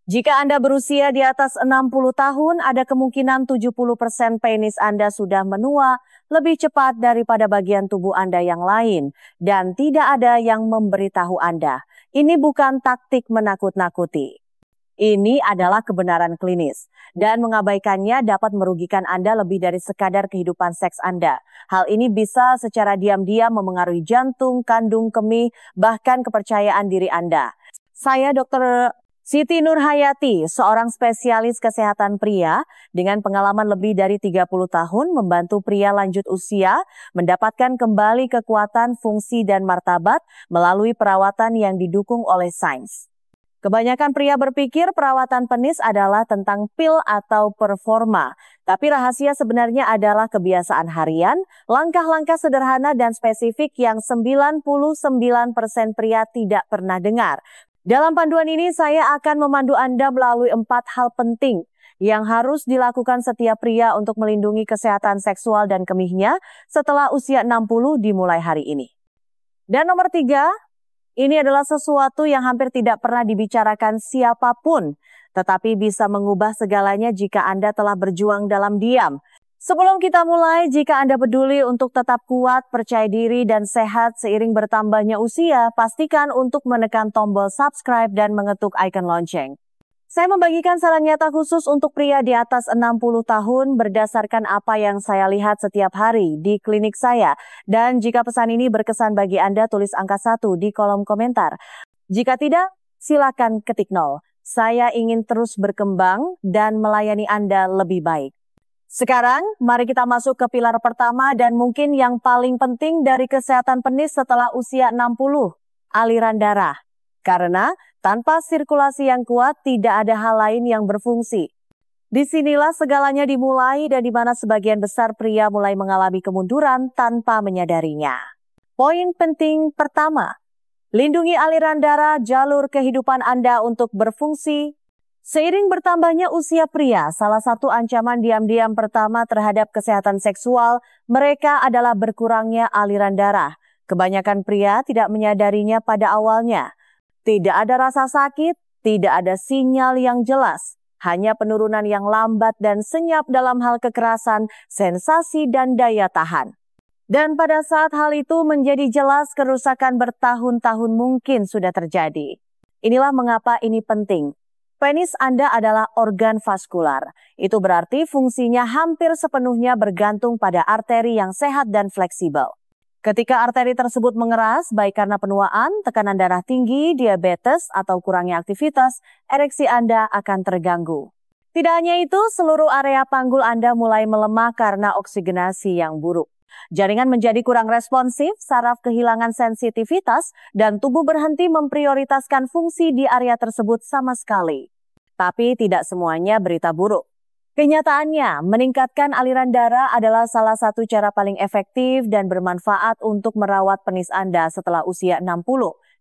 Jika Anda berusia di atas 60 tahun, ada kemungkinan 70% penis Anda sudah menua lebih cepat daripada bagian tubuh Anda yang lain, dan tidak ada yang memberitahu Anda. Ini bukan taktik menakut-nakuti. Ini adalah kebenaran klinis, dan mengabaikannya dapat merugikan Anda lebih dari sekadar kehidupan seks Anda. Hal ini bisa secara diam-diam memengaruhi jantung, kandung kemih, bahkan kepercayaan diri Anda. Saya Dr. Siti Nurhayati, seorang spesialis kesehatan pria dengan pengalaman lebih dari 30 tahun membantu pria lanjut usia mendapatkan kembali kekuatan, fungsi, dan martabat melalui perawatan yang didukung oleh sains. Kebanyakan pria berpikir perawatan penis adalah tentang pil atau performa, tapi rahasia sebenarnya adalah kebiasaan harian, langkah-langkah sederhana dan spesifik yang 99% pria tidak pernah dengar. Dalam panduan ini saya akan memandu Anda melalui 4 hal penting yang harus dilakukan setiap pria untuk melindungi kesehatan seksual dan kemihnya setelah usia 60 dimulai hari ini. Dan nomor 3, ini adalah sesuatu yang hampir tidak pernah dibicarakan siapapun, tetapi bisa mengubah segalanya jika Anda telah berjuang dalam diam. Sebelum kita mulai, jika Anda peduli untuk tetap kuat, percaya diri, dan sehat seiring bertambahnya usia, pastikan untuk menekan tombol subscribe dan mengetuk icon lonceng. Saya membagikan saran nyata khusus untuk pria di atas 60 tahun berdasarkan apa yang saya lihat setiap hari di klinik saya. Dan jika pesan ini berkesan bagi Anda, tulis angka 1 di kolom komentar. Jika tidak, silakan ketik 0. Saya ingin terus berkembang dan melayani Anda lebih baik. Sekarang, mari kita masuk ke pilar pertama dan mungkin yang paling penting dari kesehatan penis setelah usia 60, aliran darah. Karena tanpa sirkulasi yang kuat, tidak ada hal lain yang berfungsi. Disinilah segalanya dimulai dan di mana sebagian besar pria mulai mengalami kemunduran tanpa menyadarinya. Poin penting pertama, lindungi aliran darah, jalur kehidupan Anda untuk berfungsi. Seiring bertambahnya usia pria, salah satu ancaman diam-diam pertama terhadap kesehatan seksual mereka adalah berkurangnya aliran darah. Kebanyakan pria tidak menyadarinya pada awalnya. Tidak ada rasa sakit, tidak ada sinyal yang jelas, hanya penurunan yang lambat dan senyap dalam hal kekerasan, sensasi, dan daya tahan. Dan pada saat hal itu menjadi jelas, kerusakan bertahun-tahun mungkin sudah terjadi. Inilah mengapa ini penting. Penis Anda adalah organ vaskular. Itu berarti fungsinya hampir sepenuhnya bergantung pada arteri yang sehat dan fleksibel. Ketika arteri tersebut mengeras, baik karena penuaan, tekanan darah tinggi, diabetes, atau kurangnya aktivitas, ereksi Anda akan terganggu. Tidak hanya itu, seluruh area panggul Anda mulai melemah karena oksigenasi yang buruk. Jaringan menjadi kurang responsif, saraf kehilangan sensitivitas, dan tubuh berhenti memprioritaskan fungsi di area tersebut sama sekali. Tapi tidak semuanya berita buruk. Kenyataannya, meningkatkan aliran darah adalah salah satu cara paling efektif dan bermanfaat untuk merawat penis Anda setelah usia 60,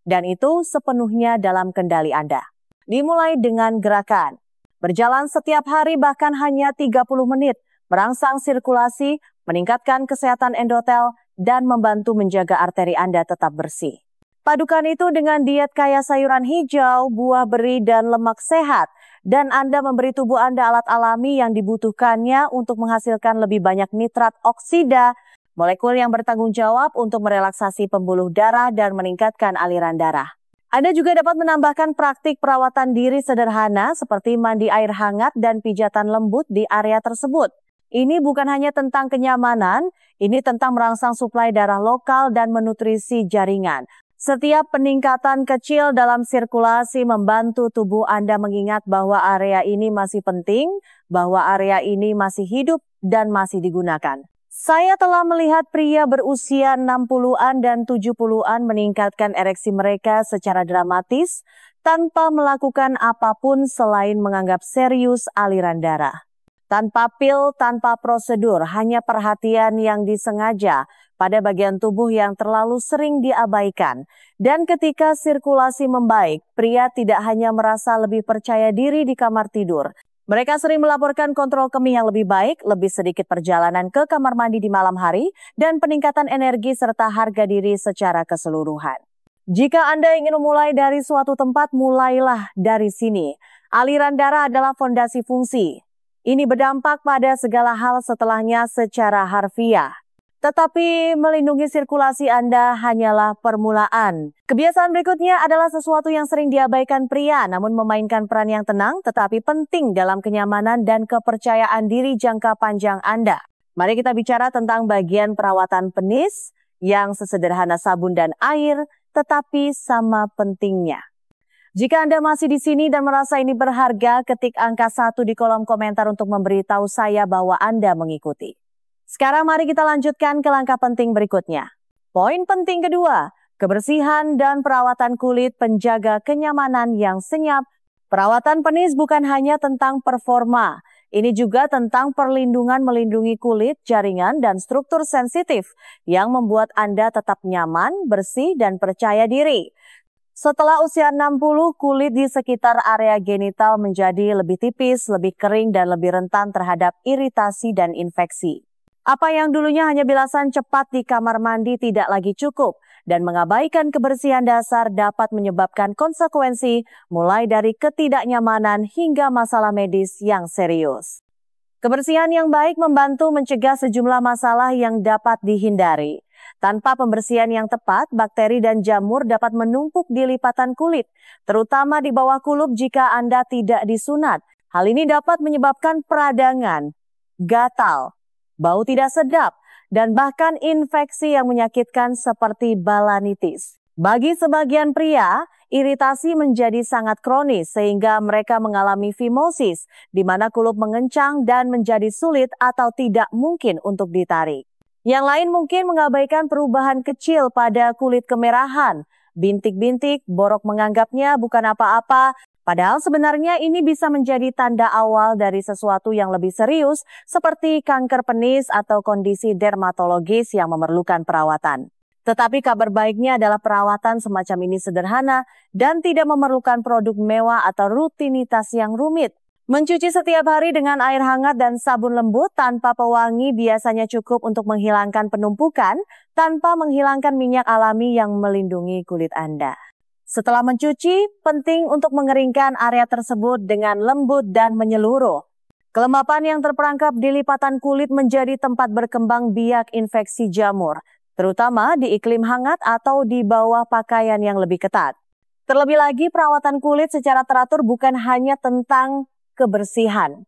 dan itu sepenuhnya dalam kendali Anda. Dimulai dengan gerakan. Berjalan setiap hari bahkan hanya 30 menit, merangsang sirkulasi, meningkatkan kesehatan endotel, dan membantu menjaga arteri Anda tetap bersih. Padukan itu dengan diet kaya sayuran hijau, buah beri, dan lemak sehat, dan Anda memberi tubuh Anda alat alami yang dibutuhkannya untuk menghasilkan lebih banyak nitrat oksida, molekul yang bertanggung jawab untuk merelaksasi pembuluh darah dan meningkatkan aliran darah. Anda juga dapat menambahkan praktik perawatan diri sederhana seperti mandi air hangat dan pijatan lembut di area tersebut. Ini bukan hanya tentang kenyamanan, ini tentang merangsang suplai darah lokal dan menutrisi jaringan. Setiap peningkatan kecil dalam sirkulasi membantu tubuh Anda mengingat bahwa area ini masih penting, bahwa area ini masih hidup dan masih digunakan. Saya telah melihat pria berusia 60-an dan 70-an meningkatkan ereksi mereka secara dramatis tanpa melakukan apapun selain menganggap serius aliran darah. Tanpa pil, tanpa prosedur, hanya perhatian yang disengaja pada bagian tubuh yang terlalu sering diabaikan. Dan ketika sirkulasi membaik, pria tidak hanya merasa lebih percaya diri di kamar tidur. Mereka sering melaporkan kontrol kemih yang lebih baik, lebih sedikit perjalanan ke kamar mandi di malam hari, dan peningkatan energi serta harga diri secara keseluruhan. Jika Anda ingin memulai dari suatu tempat, mulailah dari sini. Aliran darah adalah fondasi fungsi. Ini berdampak pada segala hal setelahnya secara harfiah. Tetapi melindungi sirkulasi Anda hanyalah permulaan. Kebiasaan berikutnya adalah sesuatu yang sering diabaikan pria, namun memainkan peran yang tenang tetapi penting dalam kenyamanan dan kepercayaan diri jangka panjang Anda. Mari kita bicara tentang bagian perawatan penis yang sesederhana sabun dan air, tetapi sama pentingnya. Jika Anda masih di sini dan merasa ini berharga, ketik angka 1 di kolom komentar untuk memberitahu saya bahwa Anda mengikuti. Sekarang mari kita lanjutkan ke langkah penting berikutnya. Poin penting kedua, kebersihan dan perawatan kulit penjaga kenyamanan yang senyap. Perawatan penis bukan hanya tentang performa, ini juga tentang perlindungan melindungi kulit, jaringan, dan struktur sensitif yang membuat Anda tetap nyaman, bersih, dan percaya diri. Setelah usia 60, kulit di sekitar area genital menjadi lebih tipis, lebih kering, dan lebih rentan terhadap iritasi dan infeksi. Apa yang dulunya hanya bilasan cepat di kamar mandi tidak lagi cukup, dan mengabaikan kebersihan dasar dapat menyebabkan konsekuensi mulai dari ketidaknyamanan hingga masalah medis yang serius. Kebersihan yang baik membantu mencegah sejumlah masalah yang dapat dihindari. Tanpa pembersihan yang tepat, bakteri dan jamur dapat menumpuk di lipatan kulit, terutama di bawah kulup jika Anda tidak disunat. Hal ini dapat menyebabkan peradangan, gatal, bau tidak sedap, dan bahkan infeksi yang menyakitkan seperti balanitis. Bagi sebagian pria, iritasi menjadi sangat kronis sehingga mereka mengalami fimosis, di mana kulup mengencang dan menjadi sulit atau tidak mungkin untuk ditarik. Yang lain mungkin mengabaikan perubahan kecil pada kulit kemerahan, bintik-bintik, borok menganggapnya bukan apa-apa, padahal sebenarnya ini bisa menjadi tanda awal dari sesuatu yang lebih serius seperti kanker penis atau kondisi dermatologis yang memerlukan perawatan. Tetapi kabar baiknya adalah perawatan semacam ini sederhana dan tidak memerlukan produk mewah atau rutinitas yang rumit. Mencuci setiap hari dengan air hangat dan sabun lembut tanpa pewangi biasanya cukup untuk menghilangkan penumpukan tanpa menghilangkan minyak alami yang melindungi kulit Anda. Setelah mencuci, penting untuk mengeringkan area tersebut dengan lembut dan menyeluruh. Kelembapan yang terperangkap di lipatan kulit menjadi tempat berkembang biak infeksi jamur, terutama di iklim hangat atau di bawah pakaian yang lebih ketat. Terlebih lagi, perawatan kulit secara teratur bukan hanya tentang kebersihan.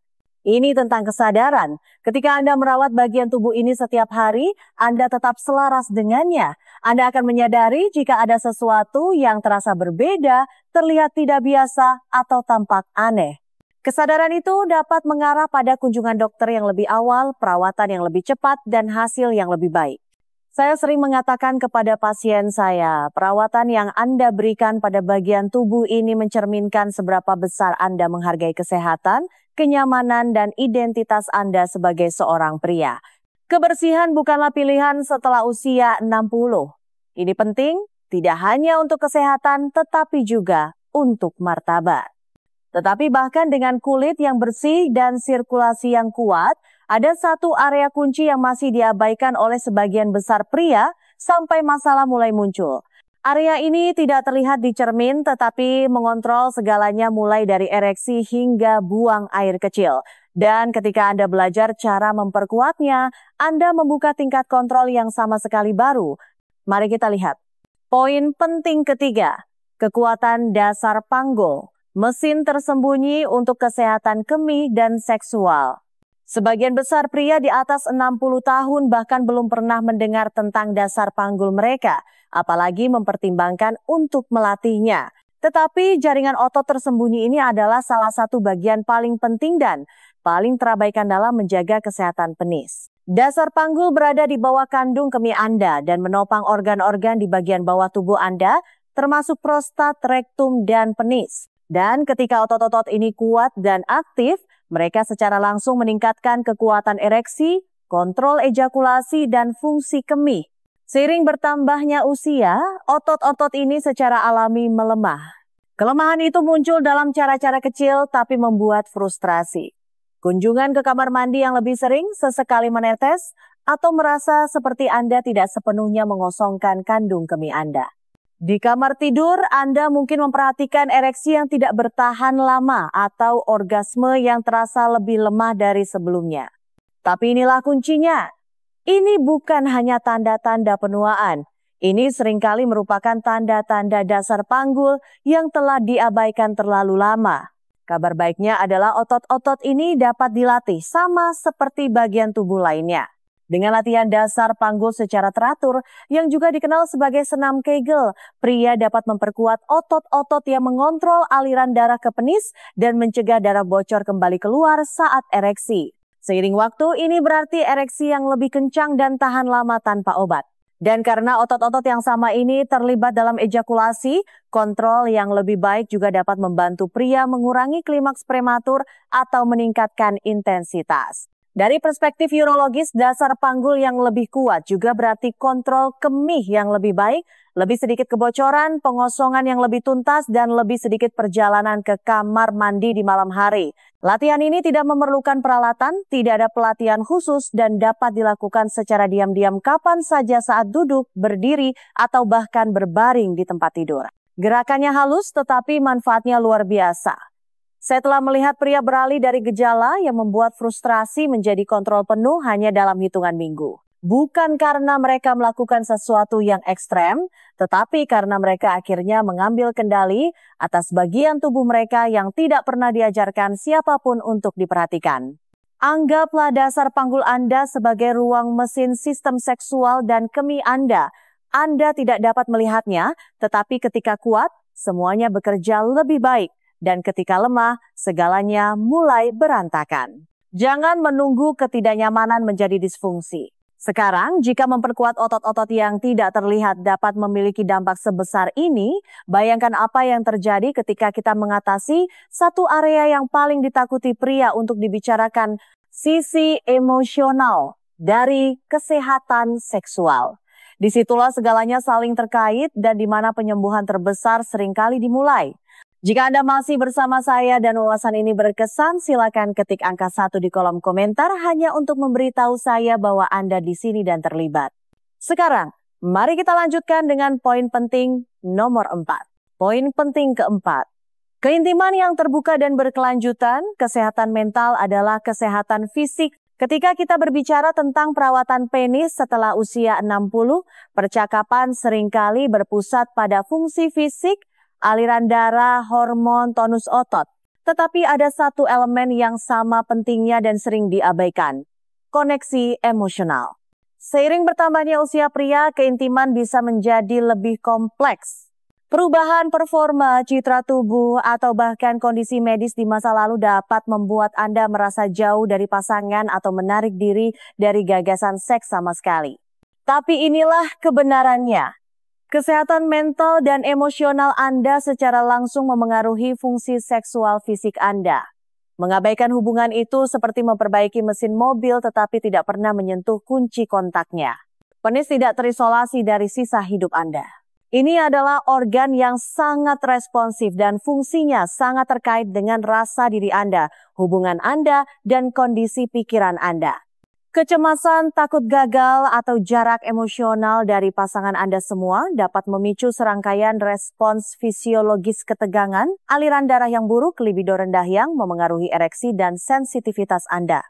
Ini tentang kesadaran. Ketika Anda merawat bagian tubuh ini setiap hari, Anda tetap selaras dengannya. Anda akan menyadari jika ada sesuatu yang terasa berbeda, terlihat tidak biasa, atau tampak aneh. Kesadaran itu dapat mengarah pada kunjungan dokter yang lebih awal, perawatan yang lebih cepat, dan hasil yang lebih baik. Saya sering mengatakan kepada pasien saya, perawatan yang Anda berikan pada bagian tubuh ini mencerminkan seberapa besar Anda menghargai kesehatan, kenyamanan, dan identitas Anda sebagai seorang pria. Kebersihan bukanlah pilihan setelah usia 60. Ini penting, tidak hanya untuk kesehatan, tetapi juga untuk martabat. Tetapi bahkan dengan kulit yang bersih dan sirkulasi yang kuat, ada satu area kunci yang masih diabaikan oleh sebagian besar pria sampai masalah mulai muncul. Area ini tidak terlihat di cermin tetapi mengontrol segalanya mulai dari ereksi hingga buang air kecil. Dan ketika Anda belajar cara memperkuatnya, Anda membuka tingkat kontrol yang sama sekali baru. Mari kita lihat. Poin penting ketiga, kekuatan dasar panggul, mesin tersembunyi untuk kesehatan kemih dan seksual. Sebagian besar pria di atas 60 tahun bahkan belum pernah mendengar tentang dasar panggul mereka, apalagi mempertimbangkan untuk melatihnya. Tetapi jaringan otot tersembunyi ini adalah salah satu bagian paling penting dan paling terabaikan dalam menjaga kesehatan penis. Dasar panggul berada di bawah kandung kemih Anda dan menopang organ-organ di bagian bawah tubuh Anda, termasuk prostat, rektum, dan penis. Dan ketika otot-otot ini kuat dan aktif, mereka secara langsung meningkatkan kekuatan ereksi, kontrol ejakulasi, dan fungsi kemih. Seiring bertambahnya usia, otot-otot ini secara alami melemah. Kelemahan itu muncul dalam cara-cara kecil tapi membuat frustrasi. Kunjungan ke kamar mandi yang lebih sering, sesekali menetes, atau merasa seperti Anda tidak sepenuhnya mengosongkan kandung kemih Anda. Di kamar tidur, Anda mungkin memperhatikan ereksi yang tidak bertahan lama atau orgasme yang terasa lebih lemah dari sebelumnya. Tapi inilah kuncinya. Ini bukan hanya tanda-tanda penuaan. Ini seringkali merupakan tanda-tanda dasar panggul yang telah diabaikan terlalu lama. Kabar baiknya adalah otot-otot ini dapat dilatih sama seperti bagian tubuh lainnya. Dengan latihan dasar panggul secara teratur yang juga dikenal sebagai senam Kegel, pria dapat memperkuat otot-otot yang mengontrol aliran darah ke penis dan mencegah darah bocor kembali keluar saat ereksi. Seiring waktu, ini berarti ereksi yang lebih kencang dan tahan lama tanpa obat. Dan karena otot-otot yang sama ini terlibat dalam ejakulasi, kontrol yang lebih baik juga dapat membantu pria mengurangi klimaks prematur atau meningkatkan intensitas. Dari perspektif urologis, dasar panggul yang lebih kuat juga berarti kontrol kemih yang lebih baik, lebih sedikit kebocoran, pengosongan yang lebih tuntas, dan lebih sedikit perjalanan ke kamar mandi di malam hari. Latihan ini tidak memerlukan peralatan, tidak ada pelatihan khusus, dan dapat dilakukan secara diam-diam kapan saja saat duduk, berdiri, atau bahkan berbaring di tempat tidur. Gerakannya halus tetapi manfaatnya luar biasa. Saya telah melihat pria beralih dari gejala yang membuat frustrasi menjadi kontrol penuh hanya dalam hitungan minggu. Bukan karena mereka melakukan sesuatu yang ekstrem, tetapi karena mereka akhirnya mengambil kendali atas bagian tubuh mereka yang tidak pernah diajarkan siapapun untuk diperhatikan. Anggaplah dasar panggul Anda sebagai ruang mesin sistem seksual dan kemih Anda. Anda tidak dapat melihatnya, tetapi ketika kuat, semuanya bekerja lebih baik. Dan ketika lemah, segalanya mulai berantakan. Jangan menunggu ketidaknyamanan menjadi disfungsi. Sekarang, jika memperkuat otot-otot yang tidak terlihat dapat memiliki dampak sebesar ini, bayangkan apa yang terjadi ketika kita mengatasi satu area yang paling ditakuti pria untuk dibicarakan, sisi emosional dari kesehatan seksual. Disitulah segalanya saling terkait dan di mana penyembuhan terbesar seringkali dimulai. Jika Anda masih bersama saya dan wawasan ini berkesan, silakan ketik angka 1 di kolom komentar hanya untuk memberitahu saya bahwa Anda di sini dan terlibat. Sekarang, mari kita lanjutkan dengan poin penting nomor 4. Poin penting keempat. Keintiman yang terbuka dan berkelanjutan, kesehatan mental adalah kesehatan fisik. Ketika kita berbicara tentang perawatan penis setelah usia 60, percakapan seringkali berpusat pada fungsi fisik, aliran darah, hormon, tonus otot. Tetapi ada satu elemen yang sama pentingnya dan sering diabaikan, koneksi emosional. Seiring bertambahnya usia pria, keintiman bisa menjadi lebih kompleks. Perubahan performa, citra tubuh, atau bahkan kondisi medis di masa lalu dapat membuat Anda merasa jauh dari pasangan atau menarik diri dari gagasan seks sama sekali. Tapi inilah kebenarannya. Kesehatan mental dan emosional Anda secara langsung memengaruhi fungsi seksual fisik Anda. Mengabaikan hubungan itu seperti memperbaiki mesin mobil tetapi tidak pernah menyentuh kunci kontaknya. Penis tidak terisolasi dari sisa hidup Anda. Ini adalah organ yang sangat responsif dan fungsinya sangat terkait dengan rasa diri Anda, hubungan Anda, dan kondisi pikiran Anda. Kecemasan, takut gagal, atau jarak emosional dari pasangan Anda semua dapat memicu serangkaian respons fisiologis ketegangan, aliran darah yang buruk, libido rendah yang memengaruhi ereksi dan sensitivitas Anda.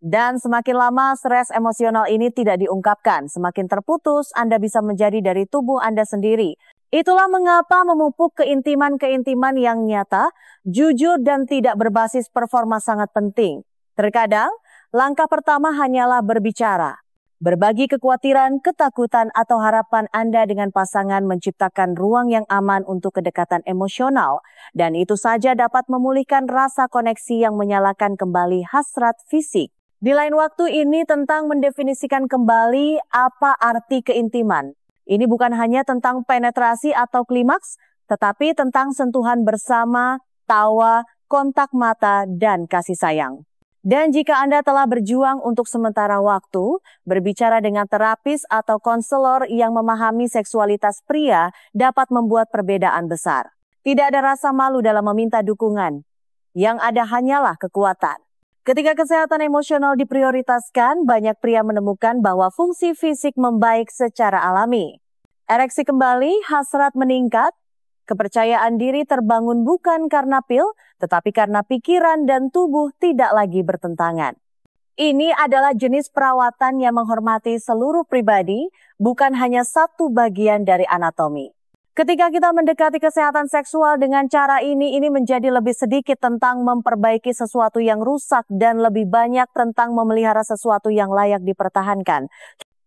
Dan semakin lama stres emosional ini tidak diungkapkan, semakin terputus Anda bisa menjadi dari tubuh Anda sendiri. Itulah mengapa memupuk keintiman-keintiman yang nyata, jujur, dan tidak berbasis performa sangat penting. Terkadang, langkah pertama hanyalah berbicara. Berbagi kekhawatiran, ketakutan, atau harapan Anda dengan pasangan menciptakan ruang yang aman untuk kedekatan emosional. Dan itu saja dapat memulihkan rasa koneksi yang menyalakan kembali hasrat fisik. Di lain waktu ini tentang mendefinisikan kembali apa arti keintiman. Ini bukan hanya tentang penetrasi atau klimaks, tetapi tentang sentuhan bersama, tawa, kontak mata, dan kasih sayang. Dan jika Anda telah berjuang untuk sementara waktu, berbicara dengan terapis atau konselor yang memahami seksualitas pria dapat membuat perbedaan besar. Tidak ada rasa malu dalam meminta dukungan. Yang ada hanyalah kekuatan. Ketika kesehatan emosional diprioritaskan, banyak pria menemukan bahwa fungsi fisik membaik secara alami. Ereksi kembali, hasrat meningkat, kepercayaan diri terbangun bukan karena pil, tetapi karena pikiran dan tubuh tidak lagi bertentangan. Ini adalah jenis perawatan yang menghormati seluruh pribadi, bukan hanya satu bagian dari anatomi. Ketika kita mendekati kesehatan seksual dengan cara ini menjadi lebih sedikit tentang memperbaiki sesuatu yang rusak dan lebih banyak tentang memelihara sesuatu yang layak dipertahankan.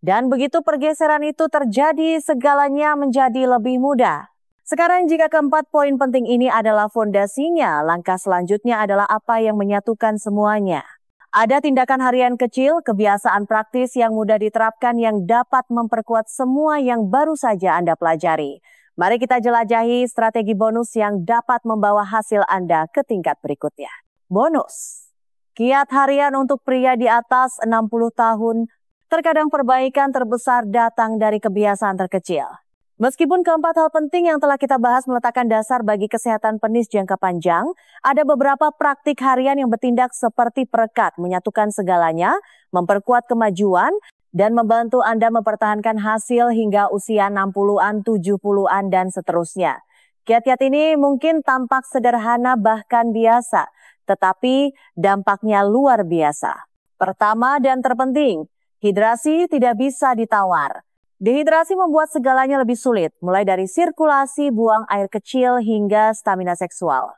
Dan begitu pergeseran itu terjadi, segalanya menjadi lebih mudah. Sekarang jika keempat poin penting ini adalah fondasinya, langkah selanjutnya adalah apa yang menyatukan semuanya. Ada tindakan harian kecil, kebiasaan praktis yang mudah diterapkan yang dapat memperkuat semua yang baru saja Anda pelajari. Mari kita jelajahi strategi bonus yang dapat membawa hasil Anda ke tingkat berikutnya. Bonus. Kiat harian untuk pria di atas 60 tahun, terkadang perbaikan terbesar datang dari kebiasaan terkecil. Meskipun keempat hal penting yang telah kita bahas meletakkan dasar bagi kesehatan penis jangka panjang, ada beberapa praktik harian yang bertindak seperti perekat, menyatukan segalanya, memperkuat kemajuan, dan membantu Anda mempertahankan hasil hingga usia 60-an, 70-an, dan seterusnya. Kiat-kiat ini mungkin tampak sederhana bahkan biasa, tetapi dampaknya luar biasa. Pertama dan terpenting, hidrasi tidak bisa ditawar. Dehidrasi membuat segalanya lebih sulit, mulai dari sirkulasi, buang air kecil, hingga stamina seksual.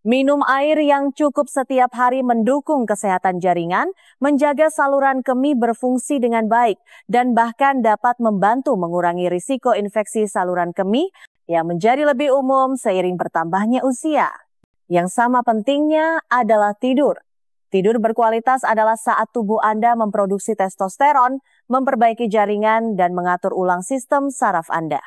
Minum air yang cukup setiap hari mendukung kesehatan jaringan, menjaga saluran kemih berfungsi dengan baik, dan bahkan dapat membantu mengurangi risiko infeksi saluran kemih yang menjadi lebih umum seiring bertambahnya usia. Yang sama pentingnya adalah tidur. Tidur berkualitas adalah saat tubuh Anda memproduksi testosteron, memperbaiki jaringan, dan mengatur ulang sistem saraf Anda.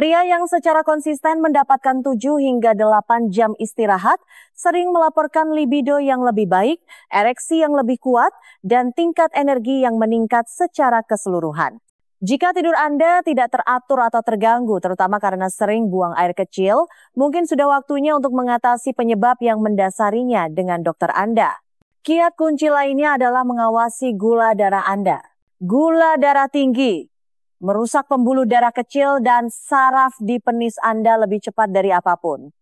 Pria yang secara konsisten mendapatkan 7 hingga 8 jam istirahat, sering melaporkan libido yang lebih baik, ereksi yang lebih kuat, dan tingkat energi yang meningkat secara keseluruhan. Jika tidur Anda tidak teratur atau terganggu, terutama karena sering buang air kecil, mungkin sudah waktunya untuk mengatasi penyebab yang mendasarinya dengan dokter Anda. Kiat kunci lainnya adalah mengawasi gula darah Anda. Gula darah tinggi merusak pembuluh darah kecil dan saraf di penis Anda lebih cepat dari apapun.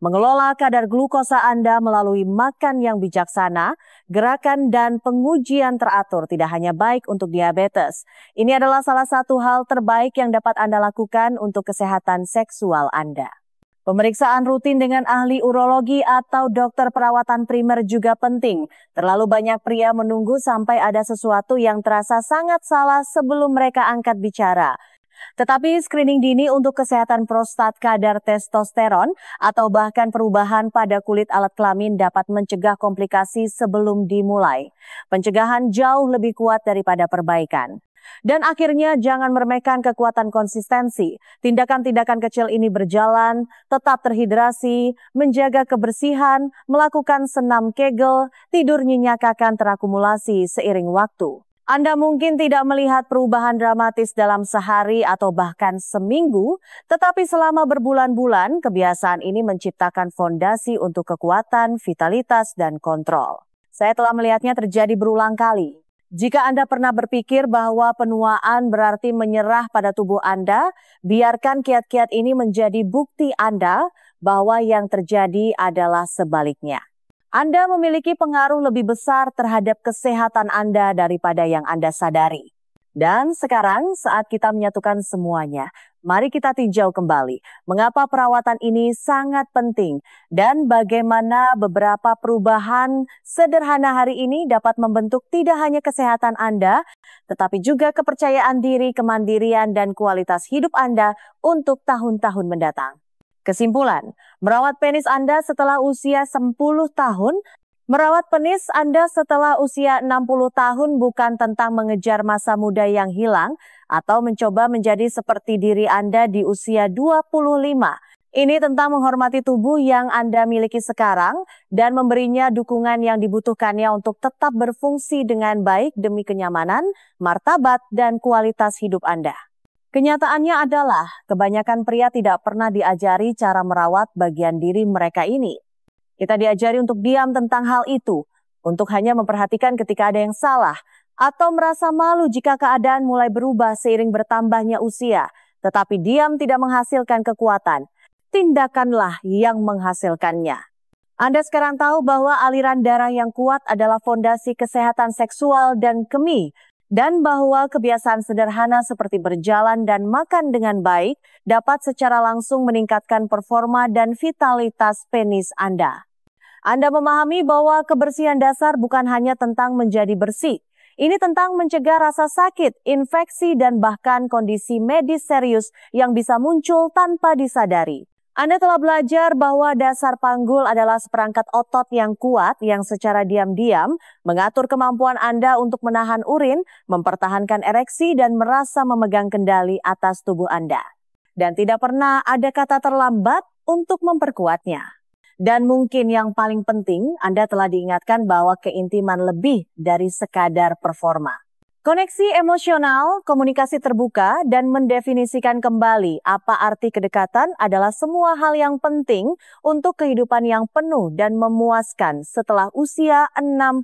Mengelola kadar glukosa Anda melalui makan yang bijaksana, gerakan dan pengujian teratur tidak hanya baik untuk diabetes. Ini adalah salah satu hal terbaik yang dapat Anda lakukan untuk kesehatan seksual Anda. Pemeriksaan rutin dengan ahli urologi atau dokter perawatan primer juga penting. Terlalu banyak pria menunggu sampai ada sesuatu yang terasa sangat salah sebelum mereka angkat bicara. Tetapi screening dini untuk kesehatan prostat, kadar testosteron, atau bahkan perubahan pada kulit alat kelamin dapat mencegah komplikasi sebelum dimulai. Pencegahan jauh lebih kuat daripada perbaikan. Dan akhirnya jangan meremehkan kekuatan konsistensi. Tindakan-tindakan kecil ini berjalan, tetap terhidrasi, menjaga kebersihan, melakukan senam Kegel, tidur nyenyak akan terakumulasi seiring waktu. Anda mungkin tidak melihat perubahan dramatis dalam sehari atau bahkan seminggu, tetapi selama berbulan-bulan kebiasaan ini menciptakan fondasi untuk kekuatan, vitalitas, dan kontrol. Saya telah melihatnya terjadi berulang kali. Jika Anda pernah berpikir bahwa penuaan berarti menyerah pada tubuh Anda, biarkan kiat-kiat ini menjadi bukti Anda bahwa yang terjadi adalah sebaliknya. Anda memiliki pengaruh lebih besar terhadap kesehatan Anda daripada yang Anda sadari. Dan sekarang saat kita menyatukan semuanya, mari kita tinjau kembali mengapa perawatan ini sangat penting dan bagaimana beberapa perubahan sederhana hari ini dapat membentuk tidak hanya kesehatan Anda, tetapi juga kepercayaan diri, kemandirian, dan kualitas hidup Anda untuk tahun-tahun mendatang. Kesimpulan, merawat penis Anda setelah usia 10 tahun, merawat penis Anda setelah usia 60 tahun bukan tentang mengejar masa muda yang hilang atau mencoba menjadi seperti diri Anda di usia 25. Ini tentang menghormati tubuh yang Anda miliki sekarang dan memberinya dukungan yang dibutuhkannya untuk tetap berfungsi dengan baik demi kenyamanan, martabat, dan kualitas hidup Anda. Kenyataannya adalah kebanyakan pria tidak pernah diajari cara merawat bagian diri mereka ini. Kita diajari untuk diam tentang hal itu, untuk hanya memperhatikan ketika ada yang salah, atau merasa malu jika keadaan mulai berubah seiring bertambahnya usia, tetapi diam tidak menghasilkan kekuatan. Tindakanlah yang menghasilkannya. Anda sekarang tahu bahwa aliran darah yang kuat adalah fondasi kesehatan seksual dan kemih, dan bahwa kebiasaan sederhana seperti berjalan dan makan dengan baik dapat secara langsung meningkatkan performa dan vitalitas penis Anda. Anda memahami bahwa kebersihan dasar bukan hanya tentang menjadi bersih. Ini tentang mencegah rasa sakit, infeksi, dan bahkan kondisi medis serius yang bisa muncul tanpa disadari. Anda telah belajar bahwa dasar panggul adalah seperangkat otot yang kuat yang secara diam-diam mengatur kemampuan Anda untuk menahan urin, mempertahankan ereksi, dan merasa memegang kendali atas tubuh Anda. Dan tidak pernah ada kata terlambat untuk memperkuatnya. Dan mungkin yang paling penting, Anda telah diingatkan bahwa keintiman lebih dari sekadar performa. Koneksi emosional, komunikasi terbuka, dan mendefinisikan kembali apa arti kedekatan adalah semua hal yang penting untuk kehidupan yang penuh dan memuaskan setelah usia 60.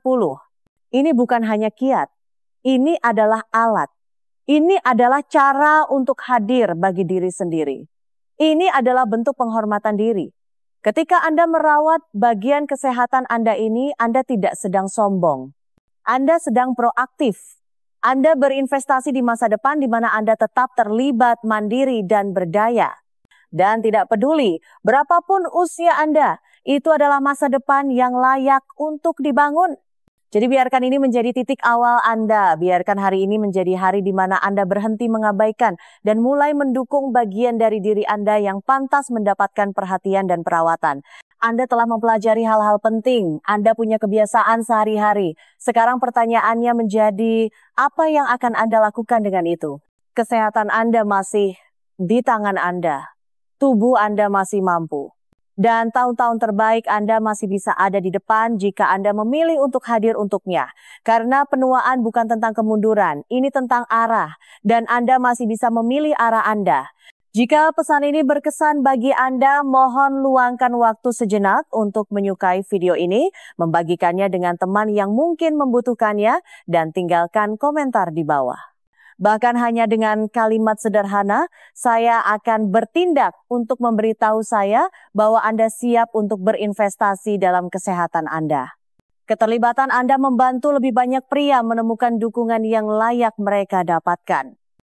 Ini bukan hanya kiat, ini adalah alat. Ini adalah cara untuk hadir bagi diri sendiri. Ini adalah bentuk penghormatan diri. Ketika Anda merawat bagian kesehatan Anda ini, Anda tidak sedang sombong. Anda sedang proaktif. Anda berinvestasi di masa depan di mana Anda tetap terlibat, mandiri, dan berdaya. Dan tidak peduli berapapun usia Anda, itu adalah masa depan yang layak untuk dibangun. Jadi biarkan ini menjadi titik awal Anda. Biarkan hari ini menjadi hari di mana Anda berhenti mengabaikan dan mulai mendukung bagian dari diri Anda yang pantas mendapatkan perhatian dan perawatan. Anda telah mempelajari hal-hal penting. Anda punya kebiasaan sehari-hari. Sekarang pertanyaannya menjadi, apa yang akan Anda lakukan dengan itu? Kesehatan Anda masih di tangan Anda. Tubuh Anda masih mampu. Dan tahun-tahun terbaik Anda masih bisa ada di depan jika Anda memilih untuk hadir untuknya. Karena penuaan bukan tentang kemunduran, ini tentang arah. Dan Anda masih bisa memilih arah Anda. Jika pesan ini berkesan bagi Anda, mohon luangkan waktu sejenak untuk menyukai video ini, membagikannya dengan teman yang mungkin membutuhkannya, dan tinggalkan komentar di bawah. Bahkan hanya dengan kalimat sederhana, saya akan bertindak untuk memberitahu saya bahwa Anda siap untuk berinvestasi dalam kesehatan Anda. Keterlibatan Anda membantu lebih banyak pria menemukan dukungan yang layak mereka dapatkan.